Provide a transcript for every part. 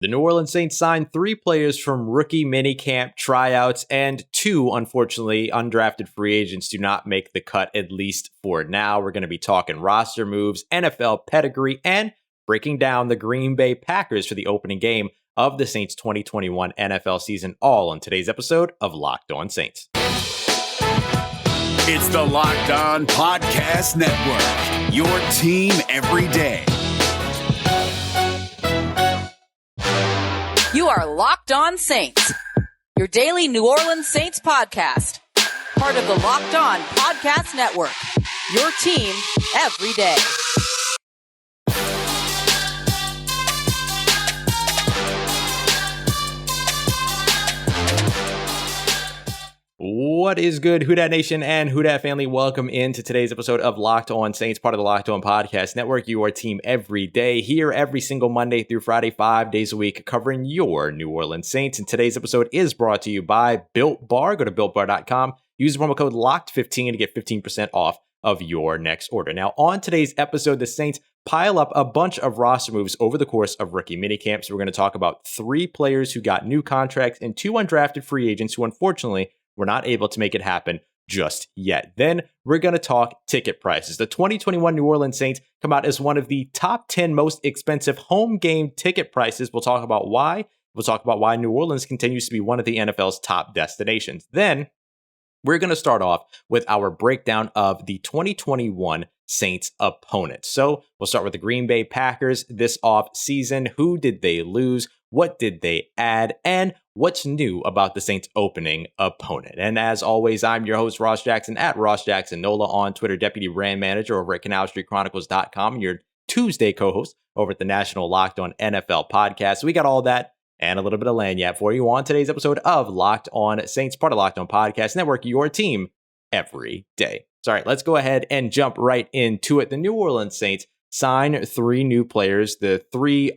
The New Orleans Saints signed 3 players from rookie minicamp tryouts, and 2, unfortunately, undrafted free agents do not make the cut, at least for now. We're going to be talking roster moves, NFL pedigree, and breaking down the Green Bay Packers for the opening game of the Saints 2021 NFL season, all on today's episode of Locked On Saints. It's the Locked On Podcast Network, your team every day. You are Locked On Saints, your daily New Orleans Saints podcast. Part of the Locked On Podcast Network, your team every day. What is good, Who Dat Nation and Who Dat family? Welcome into today's episode of Locked On Saints, part of the Locked On Podcast Network, your team every day, here every single Monday through Friday, 5 days a week, covering your New Orleans Saints. And today's episode is brought to you by Built Bar. Go to BuiltBar.com, use the promo code LOCKED15 to get 15% off of your next order. Now, on today's episode, the Saints pile up a bunch of roster moves over the course of rookie minicamps. We're going to talk about 3 players who got new contracts and 2 undrafted free agents who, unfortunately, we're not able to make it happen just yet. Then we're going to talk ticket prices. The 2021 New Orleans Saints come out as one of the top 10 most expensive home game ticket prices. We'll talk about why. We'll talk about why New Orleans continues to be one of the NFL's top destinations. Then we're going to start off with our breakdown of the 2021 Saints opponents. So we'll start with the Green Bay Packers this off season. Who did they lose? What did they add? And what's new about the Saints opening opponent? And as always, I'm your host, Ross Jackson, at Ross Jackson Nola on Twitter, Deputy Brand Manager over at CanalStreetChronicles.com, and your Tuesday co-host over at the National Locked On NFL podcast. So we got all that and a little bit of lanyard for you on today's episode of Locked On Saints, part of Locked On Podcast Network, your team every day. So, all right, let's go ahead and jump right into it. The New Orleans Saints sign 3 new players. There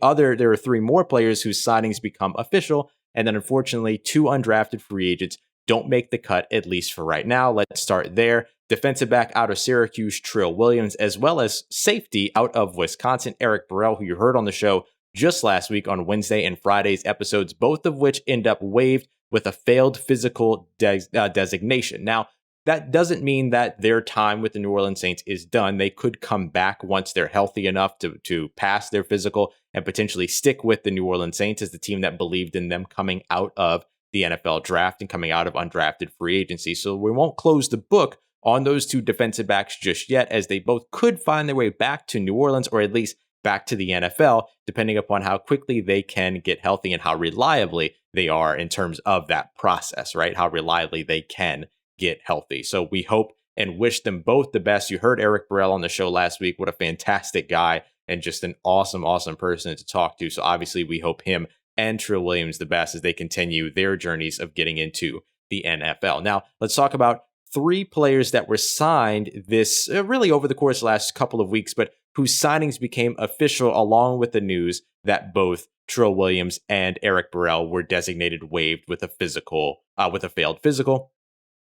are 3 more players whose signings become official. And then unfortunately, 2 undrafted free agents don't make the cut, at least for right now. Let's start there. Defensive back out of Syracuse, Trill Williams, as well as safety out of Wisconsin, Eric Burrell, who you heard on the show just last week on Wednesday and Friday's episodes, both of which end up waived with a failed physical designation. Now, that doesn't mean that their time with the New Orleans Saints is done. They could come back once they're healthy enough to pass their physical and potentially stick with the New Orleans Saints as the team that believed in them coming out of the NFL draft and coming out of undrafted free agency. So we won't close the book on those 2 defensive backs just yet, as they both could find their way back to New Orleans, or at least back to the NFL, depending upon how quickly they can get healthy and how reliably they are in terms of that process, right? How reliably they can get healthy. So we hope and wish them both the best. You heard Eric Burrell on the show last week. What a fantastic guy and just an awesome person to talk to. So obviously we hope him and Trill Williams the best as they continue their journeys of getting into the NFL. Now, let's talk about 3 players that were signed this really over the course of the last couple of weeks, but whose signings became official along with the news that both Trill Williams and Eric Burrell were designated waived with a failed physical.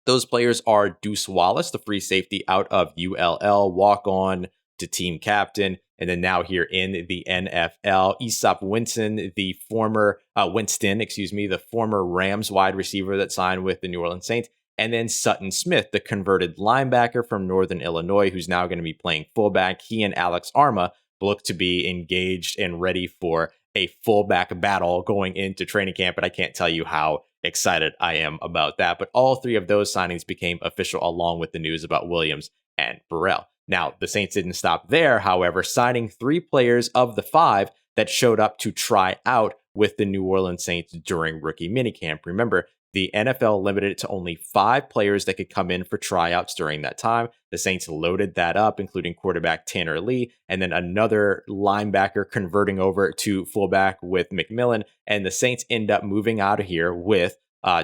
Those players are Deuce Wallace, the free safety out of ULL, walk-on to team captain, and then now here in the NFL. Aesop Winston, the former Rams wide receiver that signed with the New Orleans Saints, and then Sutton Smith, the converted linebacker from Northern Illinois, who's now going to be playing fullback. He and Alex Arma look to be engaged and ready for a fullback battle going into training camp, but I can't tell you how excited I am about that. But all 3 of those signings became official along with the news about Williams and Burrell. Now, the Saints didn't stop there, however, signing 3 players of the 5 that showed up to try out with the New Orleans Saints during rookie minicamp. Remember, the NFL limited it to only 5 players that could come in for tryouts during that time. The Saints loaded that up, including quarterback Tanner Lee, and then another linebacker converting over to fullback with McMillan. And the Saints end up moving out of here with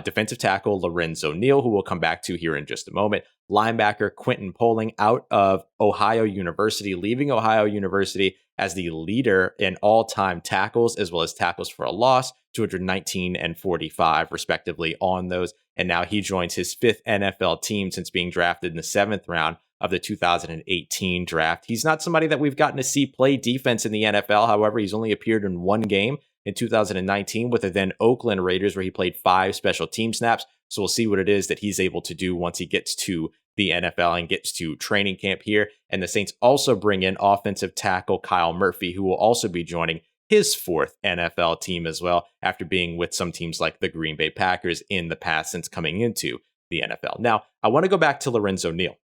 defensive tackle Lorenzo Neal, who we'll come back to here in just a moment. Linebacker Quentin Poling out of Ohio University, leaving Ohio University as the leader in all-time tackles, as well as tackles for a loss, 219 and 45, respectively, on those. And now he joins his 5th NFL team since being drafted in the 7th round of the 2018 draft. He's not somebody that we've gotten to see play defense in the NFL. However, he's only appeared in 1 game in 2019 with the then Oakland Raiders, where he played 5 special team snaps. So we'll see what it is that he's able to do once he gets to the NFL and gets to training camp here. And the Saints also bring in offensive tackle Kyle Murphy, who will also be joining his 4th NFL team as well, after being with some teams like the Green Bay Packers in the past since coming into the NFL. Now, I want to go back to Lorenzo Neal.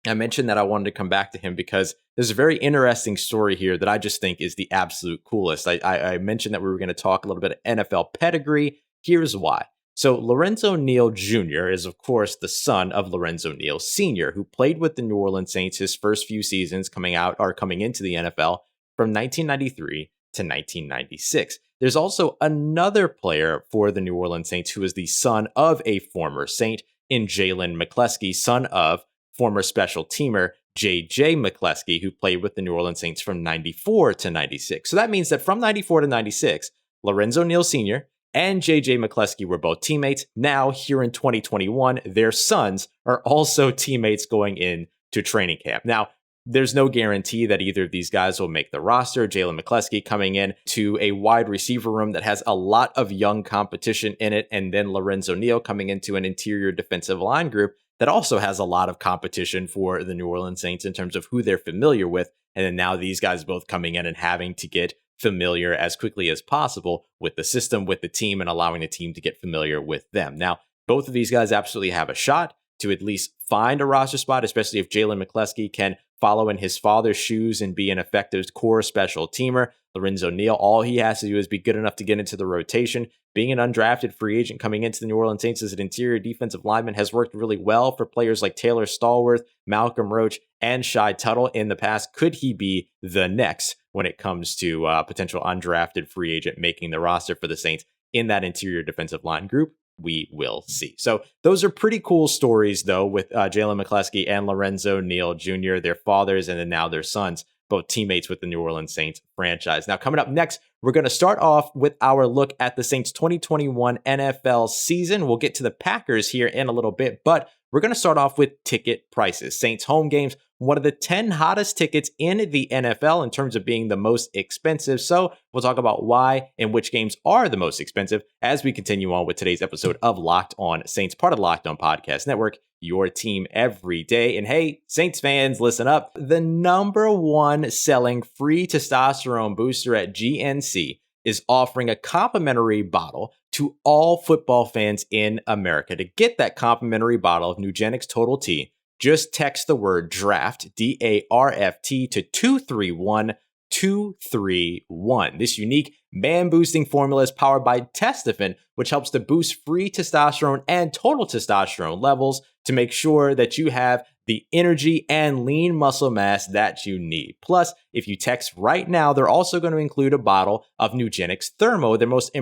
I mentioned that I wanted to come back to him because there's a very interesting story here that I just think is the absolute coolest. I mentioned that we were going to talk a little bit of NFL pedigree. Here's why. So Lorenzo Neal Jr. is, of course, the son of Lorenzo Neal Sr., who played with the New Orleans Saints his first few seasons coming into the NFL from 1993 to 1996. There's also another player for the New Orleans Saints who is the son of a former Saint in Jalen McCleskey, son of former special teamer J.J. McCleskey, who played with the New Orleans Saints from 94 to 96. So that means that from 94 to 96, Lorenzo Neal Sr. and J.J. McCleskey were both teammates. Now, here in 2021, their sons are also teammates going into training camp. Now, there's no guarantee that either of these guys will make the roster. Jalen McCleskey coming in to a wide receiver room that has a lot of young competition in it, and then Lorenzo Neal coming into an interior defensive line group that also has a lot of competition for the New Orleans Saints in terms of who they're familiar with. And then now these guys both coming in and having to get familiar as quickly as possible with the system, with the team, and allowing the team to get familiar with them. Now, both of these guys absolutely have a shot to at least find a roster spot, especially if Jalen McCleskey can follow in his father's shoes and be an effective core special teamer. Lorenzo Neal, all he has to do is be good enough to get into the rotation. Being an undrafted free agent coming into the New Orleans Saints as an interior defensive lineman has worked really well for players like Taylor Stallworth, Malcolm Roach, and Shai Tuttle in the past. Could he be the next when it comes to potential undrafted free agent making the roster for the Saints in that interior defensive line group? We will see. So those are pretty cool stories, though, with Jalen McCleskey and Lorenzo Neal Jr., their fathers, and then now their sons, both teammates with the New Orleans Saints franchise. Now, coming up next, we're going to start off with our look at the Saints 2021 NFL season. We'll get to the Packers here in a little bit, but we're going to start off with ticket prices. Saints home games, one of the 10 hottest tickets in the NFL in terms of being the most expensive. So we'll talk about why and which games are the most expensive as we continue on with today's episode of Locked On Saints, part of the Locked On Podcast Network, your team every day. And hey, Saints fans, listen up. The number one selling free testosterone booster at GNC is offering a complimentary bottle to all football fans in America. To get that complimentary bottle of Nugenix Total T, just text the word DRAFT, D-A-R-F-T, to 231-231. This unique man-boosting formula is powered by Testofen, which helps to boost free testosterone and total testosterone levels to make sure that you have the energy and lean muscle mass that you need. Plus, if you text right now, they're also going to include a bottle of Nugenix Thermo, their most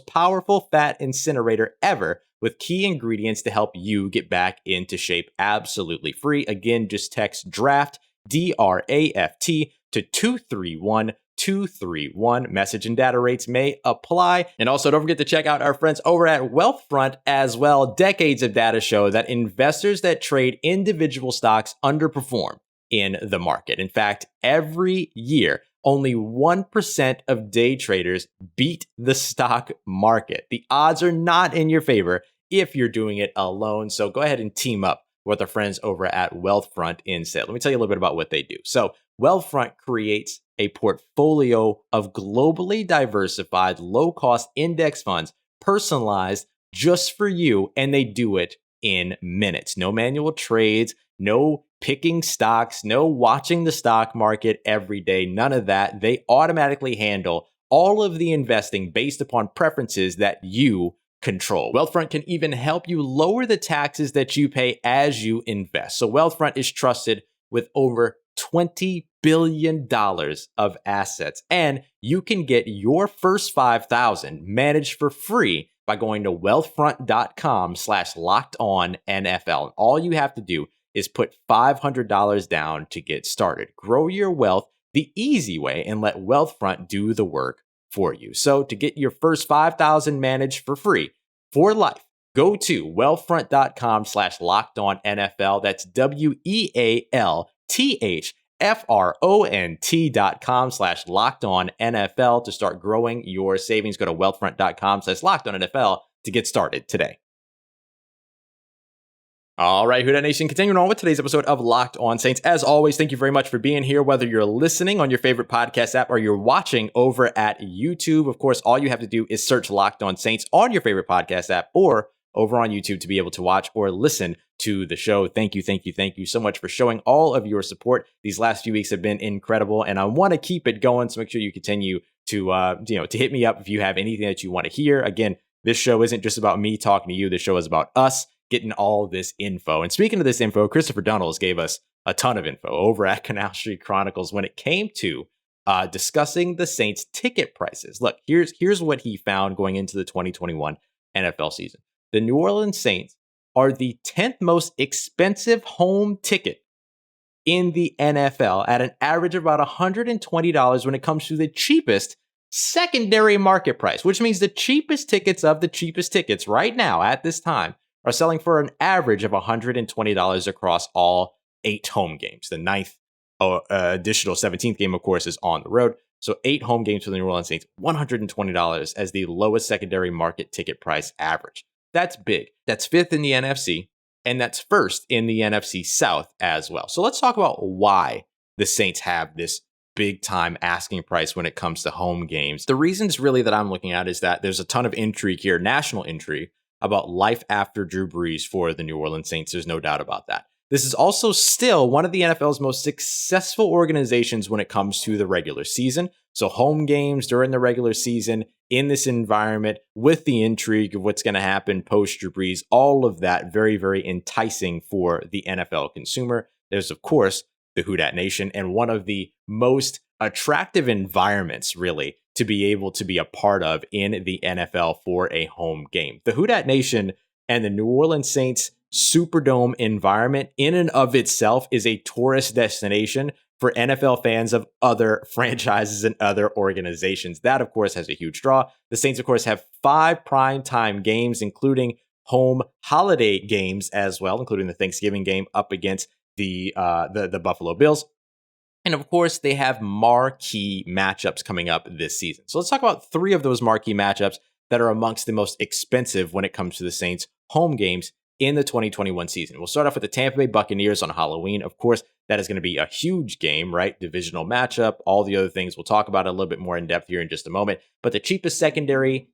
powerful fat incinerator ever, with key ingredients to help you get back into shape absolutely free. Again, just text DRAFT, D-R-A-F-T, to 231-231. Message and data rates may apply. And also, don't forget to check out our friends over at Wealthfront as well. Decades of data show that investors that trade individual stocks underperform in the market. In fact, every year, only 1% of day traders beat the stock market. The odds are not in your favor if you're doing it alone. So go ahead and team up with our friends over at Wealthfront instead. Let me tell you a little bit about what they do. So Wealthfront creates a portfolio of globally diversified, low-cost index funds personalized just for you, and they do it in minutes. No manual trades, no picking stocks, no watching the stock market every day, none of that. They automatically handle all of the investing based upon preferences that you control. Wealthfront can even help you lower the taxes that you pay as you invest. So Wealthfront is trusted with over $20 billion of assets, and you can get your first 5,000 managed for free by going to wealthfront.com/lockedonnfl. All you have to do is put $500 down to get started. Grow your wealth the easy way and let Wealthfront do the work for you. So to get your first 5,000 managed for free for life, go to wealthfront.com/lockedonnfl. That's WEALTH front.com/LockedOnNFL to start growing your savings. Go to wealthfront.com/LockedOnNFL to get started today. All right, Who Dat Nation, continuing on with today's episode of Locked On Saints. As always, thank you very much for being here, whether you're listening on your favorite podcast app or you're watching over at YouTube. Of course, all you have to do is search Locked On Saints on your favorite podcast app or over on YouTube to be able to watch or listen to the show. Thank you so much for showing all of your support. These last few weeks have been incredible, and I want to keep it going, so make sure you continue to hit me up if you have anything that you want to hear. Again, this show isn't just about me talking to you. This show is about us getting all this info. And speaking of this info, Christopher Dunnels gave us a ton of info over at Canal Street Chronicles when it came to discussing the Saints ticket prices. Look, here's what he found going into the 2021 NFL season. The New Orleans Saints are the 10th most expensive home ticket in the NFL at an average of about $120 when it comes to the cheapest secondary market price, which means the cheapest tickets of the cheapest tickets right now at this time are selling for an average of $120 across all 8 home games. The 9th additional 17th game, of course, is on the road. So 8 home games for the New Orleans Saints, $120 as the lowest secondary market ticket price average. That's big. That's 5th in the NFC, and that's 1st in the NFC South as well. So let's talk about why the Saints have this big time asking price when it comes to home games. The reasons really that I'm looking at is that there's a ton of intrigue here, national intrigue, about life after Drew Brees for the New Orleans Saints. There's no doubt about that. This is also still one of the NFL's most successful organizations when it comes to the regular season. So home games during the regular season in this environment with the intrigue of what's going to happen post Drew Brees, all of that very, very enticing for the NFL consumer. There's, of course, the Who Dat Nation, and one of the most attractive environments, really, to be able to be a part of in the NFL for a home game. The Who Dat Nation and the New Orleans Saints Superdome environment in and of itself is a tourist destination for NFL fans of other franchises and other organizations. That, of course, has a huge draw. The Saints, of course, have 5 primetime games, including home holiday games as well, including the Thanksgiving game up against the Buffalo Bills. And of course, they have marquee matchups coming up this season. So let's talk about 3 of those marquee matchups that are amongst the most expensive when it comes to the Saints home games in the 2021 season. We'll start off with the Tampa Bay Buccaneers on Halloween. Of course, that is going to be a huge game, right? Divisional matchup, all the other things. We'll talk about it a little bit more in depth here in just a moment. But the cheapest secondary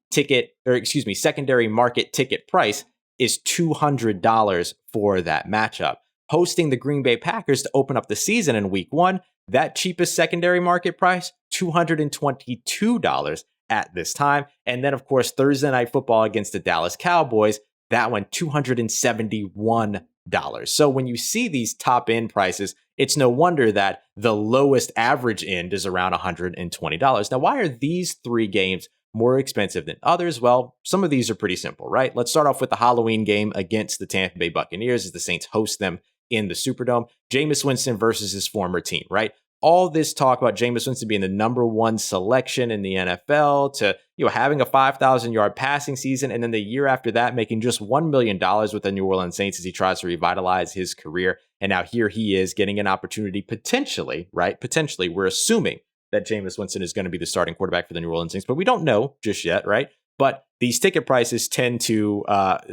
market ticket price is $200 for that matchup. Hosting the Green Bay Packers to open up the season in week 1, that cheapest secondary market price, $222 at this time. And then, of course, Thursday Night Football against the Dallas Cowboys, that one, $271. So when you see these top end prices, it's no wonder that the lowest average end is around $120. Now, why are these 3 games more expensive than others? Well, some of these are pretty simple, right? Let's start off with the Halloween game against the Tampa Bay Buccaneers as the Saints host them in the Superdome. Jameis Winston versus his former team, right? All this talk about Jameis Winston being the number 1 selection in the NFL to, having a 5,000-yard passing season, and then the year after that making just $1 million with the New Orleans Saints as he tries to revitalize his career. And now here he is getting an opportunity potentially, right? Potentially, we're assuming that Jameis Winston is going to be the starting quarterback for the New Orleans Saints, but we don't know just yet, right? But these ticket prices tend to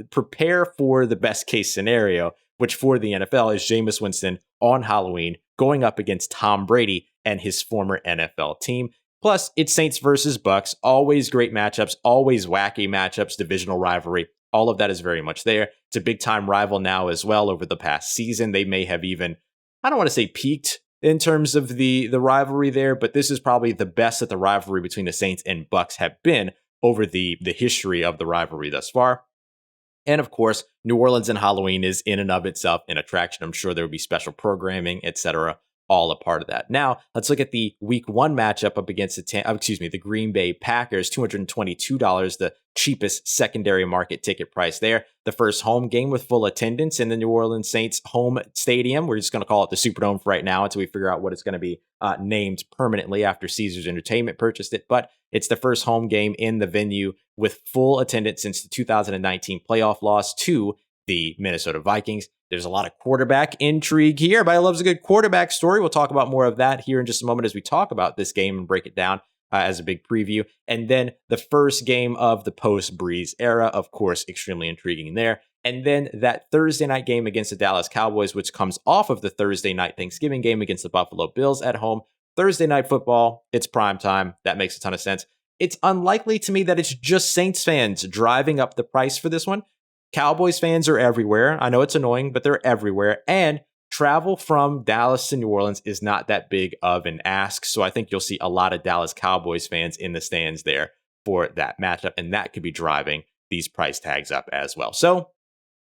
prepare for the best case scenario, which for the NFL is Jameis Winston on Halloween going up against Tom Brady and his former NFL team. Plus, it's Saints versus Bucks. Always great matchups, always wacky matchups, divisional rivalry. All of that is very much there. It's a big-time rival now as well over the past season. They may have even, I don't want to say peaked in terms of the rivalry there, but this is probably the best that the rivalry between the Saints and Bucks have been over the history of the rivalry thus far. And of course, New Orleans and Halloween is in and of itself an attraction. I'm sure there will be special programming, etc., all a part of that. Now, let's look at the week 1 matchup up against the Green Bay Packers, $222, the cheapest secondary market ticket price there. The first home game with full attendance in the New Orleans Saints home stadium. We're just going to call it the Superdome for right now until we figure out what it's going to be named permanently after Caesars Entertainment purchased it. But it's the first home game in the venue with full attendance since the 2019 playoff loss to the Minnesota Vikings. There's a lot of quarterback intrigue here. Everybody loves a good quarterback story. We'll talk about more of that here in just a moment as we talk about this game and break it down as a big preview. And then the first game of the post-Breeze era, of course, extremely intriguing there. And then that Thursday night game against the Dallas Cowboys, which comes off of the Thursday night Thanksgiving game against the Buffalo Bills at home. Thursday night football, it's prime time. That makes a ton of sense. It's unlikely to me that it's just Saints fans driving up the price for this one. Cowboys fans are everywhere. I know it's annoying, but they're everywhere. And travel from Dallas to New Orleans is not that big of an ask. So I think you'll see a lot of Dallas Cowboys fans in the stands there for that matchup. And that could be driving these price tags up as well. So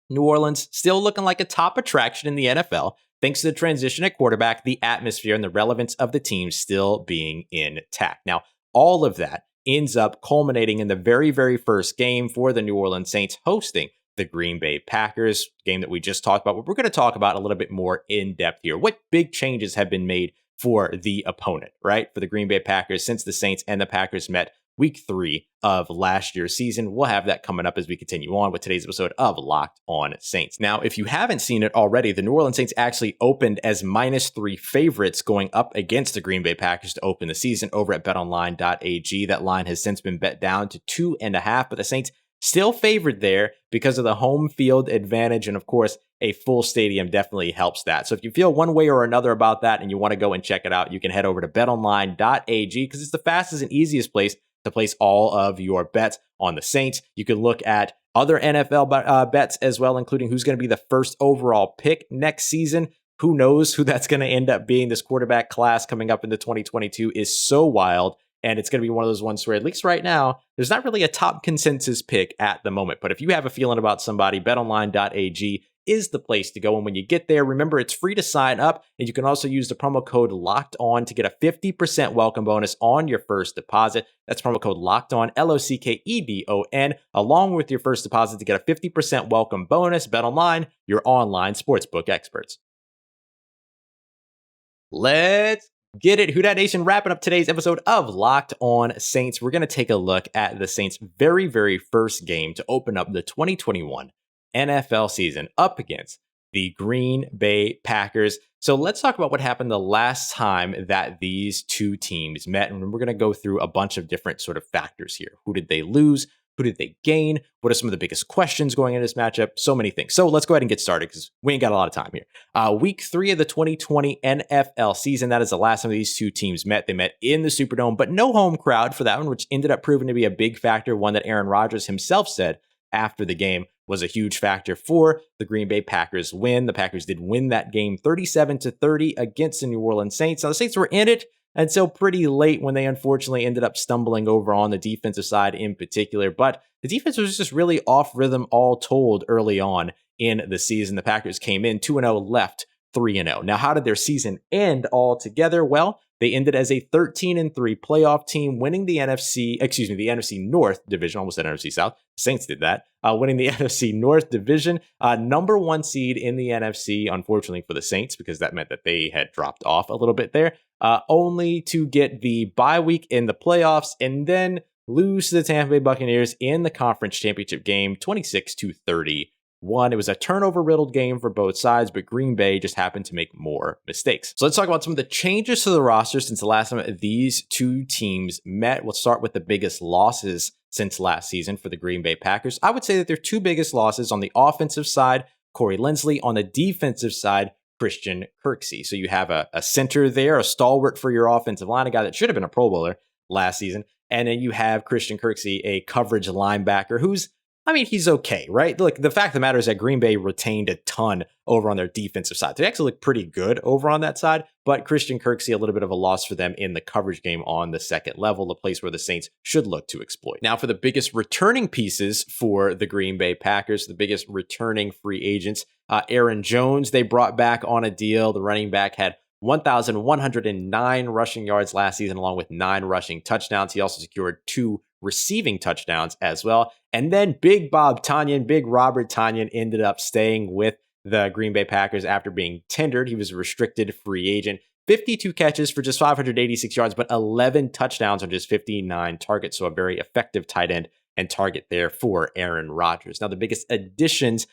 New Orleans still looking like a top attraction in the NFL. Thanks to the transition at quarterback, the atmosphere, and the relevance of the team still being intact. Now, all of that ends up culminating in the very, very first game for the New Orleans Saints hosting the Green Bay Packers, game that we just talked about. But we're going to talk about a little bit more in depth here. What big changes have been made for the opponent, right? For the Green Bay Packers since the Saints and the Packers met week 3 of last year's season. We'll have that coming up as we continue on with today's episode of Locked On Saints. Now, if you haven't seen it already, the New Orleans Saints actually opened as -3 favorites going up against the Green Bay Packers to open the season over at BetOnline.ag. That line has since been bet down to 2.5, but the Saints still favored there because of the home field advantage. And of course, a full stadium definitely helps that. So if you feel one way or another about that and you want to go and check it out, you can head over to betonline.ag because it's the fastest and easiest place to place all of your bets on the Saints. You can look at other NFL bets as well, including who's going to be the first overall pick next season. Who knows who that's going to end up being? This quarterback class coming up into 2022 is so wild. And it's going to be one of those ones where, at least right now, there's not really a top consensus pick at the moment. But if you have a feeling about somebody, betonline.ag is the place to go. And when you get there, remember, it's free to sign up. And you can also use the promo code LOCKEDON to get a 50% welcome bonus on your first deposit. That's promo code LOCKEDON, LOCKEDON, along with your first deposit to get a 50% welcome bonus. BetOnline, your online sportsbook experts. Let's get it. Who Dat Nation, wrapping up today's episode of Locked On Saints. We're going to take a look at the Saints' very, very first game to open up the 2021 NFL season up against the Green Bay Packers. So let's talk about what happened the last time that these two teams met. And we're going to go through a bunch of different sort of factors here. Who did they lose? Who did they gain? What are some of the biggest questions going into this matchup? So many things. So let's go ahead and get started because we ain't got a lot of time here. Week 3 of the 2020 NFL season. That is the last time these two teams met. They met in the Superdome, but no home crowd for that one, which ended up proving to be a big factor. One that Aaron Rodgers himself said after the game was a huge factor for the Green Bay Packers win. The Packers did win that game 37-30 against the New Orleans Saints. Now the Saints were in it until pretty late when they unfortunately ended up stumbling over on the defensive side in particular. But the defense was just really off rhythm all told early on in the season. The Packers came in 2-0, left 3-0. Now, how did their season end altogether? Well, they ended as a 13-3 playoff team, winning the NFC North division. Almost said NFC South. The Saints did that. Winning the NFC North division, number 1 seed in the NFC, unfortunately for the Saints, because that meant that they had dropped off a little bit there, only to get the bye week in the playoffs and then lose to the Tampa Bay Buccaneers in the conference championship game, 26-31. It was a turnover-riddled game for both sides, but Green Bay just happened to make more mistakes. So let's talk about some of the changes to the roster since the last time these two teams met. We'll start with the biggest losses since last season for the Green Bay Packers. I would say that their two biggest losses on the offensive side, Corey Linsley, on the defensive side, Christian Kirksey. So you have a center there, a stalwart for your offensive line, a guy that should have been a Pro Bowler last season. And then you have Christian Kirksey, a coverage linebacker he's okay, right? Look, the fact of the matter is that Green Bay retained a ton over on their defensive side. They actually look pretty good over on that side, but Christian Kirksey, a little bit of a loss for them in the coverage game on the second level, the place where the Saints should look to exploit. Now, for the biggest returning pieces for the Green Bay Packers, the biggest returning free agents, Aaron Jones, they brought back on a deal. The running back had 1,109 rushing yards last season, along with 9 rushing touchdowns. He also secured 2 receiving touchdowns as well. And then Big Robert Tonyan ended up staying with the Green Bay Packers after being tendered. He was a restricted free agent. 52 catches for just 586 yards, but 11 touchdowns on just 59 targets. So a very effective tight end and target there for Aaron Rodgers. Now, the biggest additions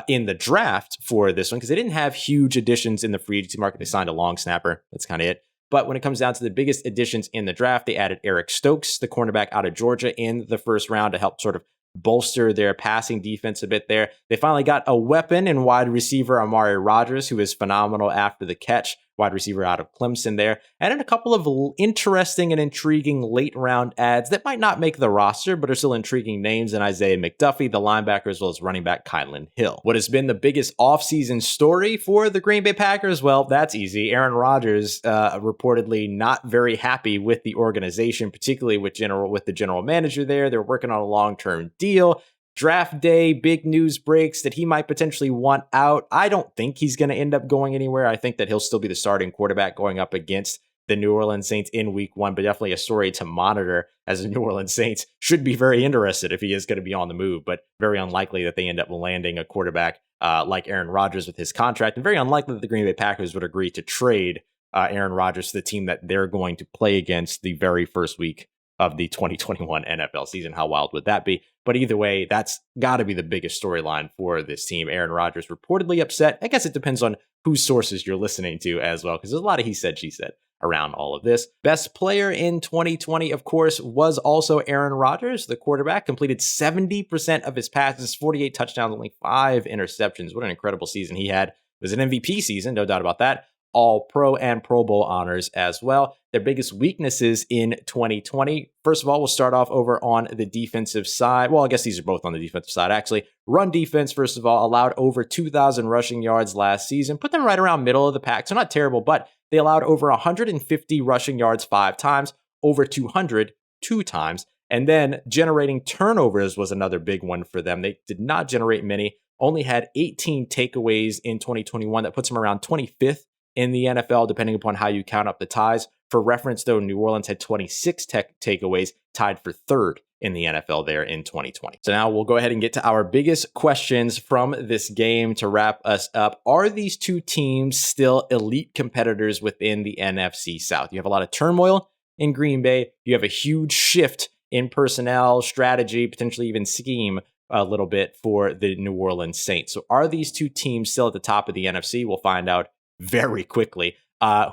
in the draft for this one because they didn't have huge additions in the free agency market. They signed a long snapper. That's kind of it. But when it comes down to the biggest additions in the draft, they added Eric Stokes, the cornerback out of Georgia, in the first round to help sort of bolster their passing defense a bit there. They finally got a weapon in wide receiver Amari Rodgers, who is phenomenal after the catch, wide receiver out of Clemson there. And then a couple of interesting and intriguing late round adds that might not make the roster, but are still intriguing names in Isaiah McDuffie, the linebacker, as well as running back Kylan Hill. What has been the biggest offseason story for the Green Bay Packers? Well, that's easy. Aaron Rodgers reportedly not very happy with the organization, particularly with the general manager there. They're working on a long-term deal. Draft day, big news breaks that he might potentially want out. I don't think he's going to end up going anywhere. I think that he'll still be the starting quarterback going up against the New Orleans Saints in week 1, but definitely a story to monitor, as the New Orleans Saints should be very interested if he is going to be on the move, but very unlikely that they end up landing a quarterback like Aaron Rodgers with his contract, and very unlikely that the Green Bay Packers would agree to trade Aaron Rodgers to the team that they're going to play against the very first week of the 2021 NFL season. How wild would that be? But either way, that's got to be the biggest storyline for this team. Aaron Rodgers reportedly upset. I guess it depends on whose sources you're listening to as well, because there's a lot of he said, she said around all of this. Best player in 2020, of course, was also Aaron Rodgers. The quarterback completed 70% of his passes, 48 touchdowns, only 5 interceptions. What an incredible season he had. It was an MVP season, no doubt about that. All-Pro and Pro Bowl honors as well. Their biggest weaknesses in 2020. First of all, we'll start off over on the defensive side. Well, I guess these are both on the defensive side, actually. Run defense, first of all, allowed over 2,000 rushing yards last season. Put them right around middle of the pack, so not terrible, but they allowed over 150 rushing yards 5 times, over 200 2 times, and then generating turnovers was another big one for them. They did not generate many, only had 18 takeaways in 2021. That puts them around 25th in the NFL, depending upon how you count up the ties. For reference, though, New Orleans had 26 takeaways, tied for 3rd in the NFL there in 2020. So now we'll go ahead and get to our biggest questions from this game to wrap us up. Are these two teams still elite competitors within the NFC South? You have a lot of turmoil in Green Bay. You have a huge shift in personnel, strategy, potentially even scheme a little bit for the New Orleans Saints. So are these two teams still at the top of the NFC? We'll find out very quickly.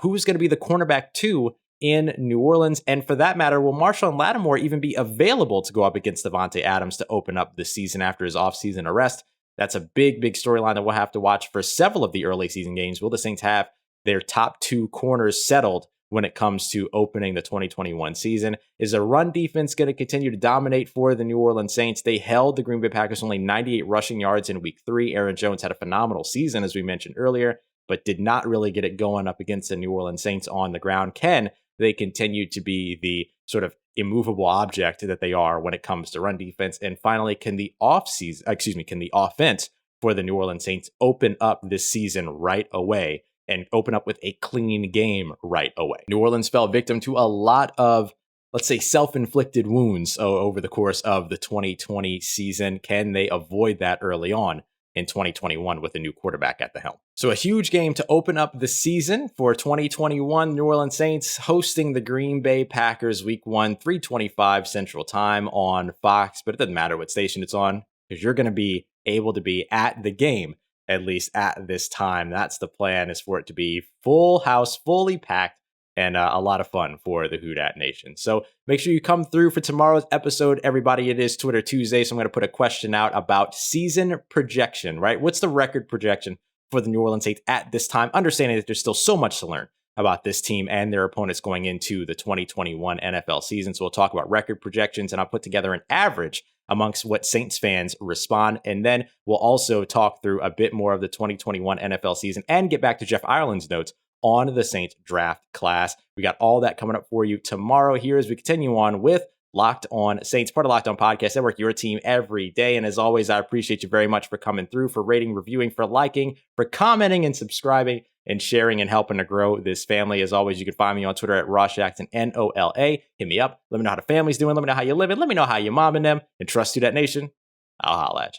Who's going to be the cornerback 2 in New Orleans? And for that matter, will Marshawn Lattimore even be available to go up against Davante Adams to open up the season after his offseason arrest? That's a big storyline that we'll have to watch for several of the early season games. Will the Saints have their top 2 corners settled when it comes to opening the 2021 season? Is the run defense going to continue to dominate for the New Orleans Saints? They held the Green Bay Packers only 98 rushing yards in week 3. Aaron Jones had a phenomenal season, as we mentioned earlier, but did not really get it going up against the New Orleans Saints on the ground. Can they continue to be the sort of immovable object that they are when it comes to run defense? And finally, can the offense for the New Orleans Saints open up this season right away and open up with a clean game right away? New Orleans fell victim to a lot of, let's say, self-inflicted wounds over the course of the 2020 season. Can they avoid that early on in 2021 with a new quarterback at the helm? So a huge game to open up the season for 2021. New Orleans Saints hosting the Green Bay Packers week 1, 3:25 Central Time on Fox. But it doesn't matter what station it's on, because you're going to be able to be at the game, at least at this time. That's the plan, is for it to be full house, fully packed, and a lot of fun for the Who Dat Nation. So make sure you come through for tomorrow's episode, everybody. It is Twitter Tuesday, so I'm going to put a question out about season projection, right? What's the record projection for the New Orleans Saints at this time? Understanding that there's still so much to learn about this team and their opponents going into the 2021 NFL season. So we'll talk about record projections, and I'll put together an average amongst what Saints fans respond. And then we'll also talk through a bit more of the 2021 NFL season and get back to Jeff Ireland's notes on the Saints draft class. We got all that coming up for you tomorrow here as we continue on with Locked On Saints, part of Locked On Podcast Network, your team every day. And as always, I appreciate you very much for coming through, for rating, reviewing, for liking, for commenting and subscribing and sharing and helping to grow this family. As always, you can find me on Twitter at Ross Jackson, NOLA. Hit me up. Let me know how the family's doing. Let me know how you're living. Let me know how your mom and them. And trust you, that nation. I'll holla at you.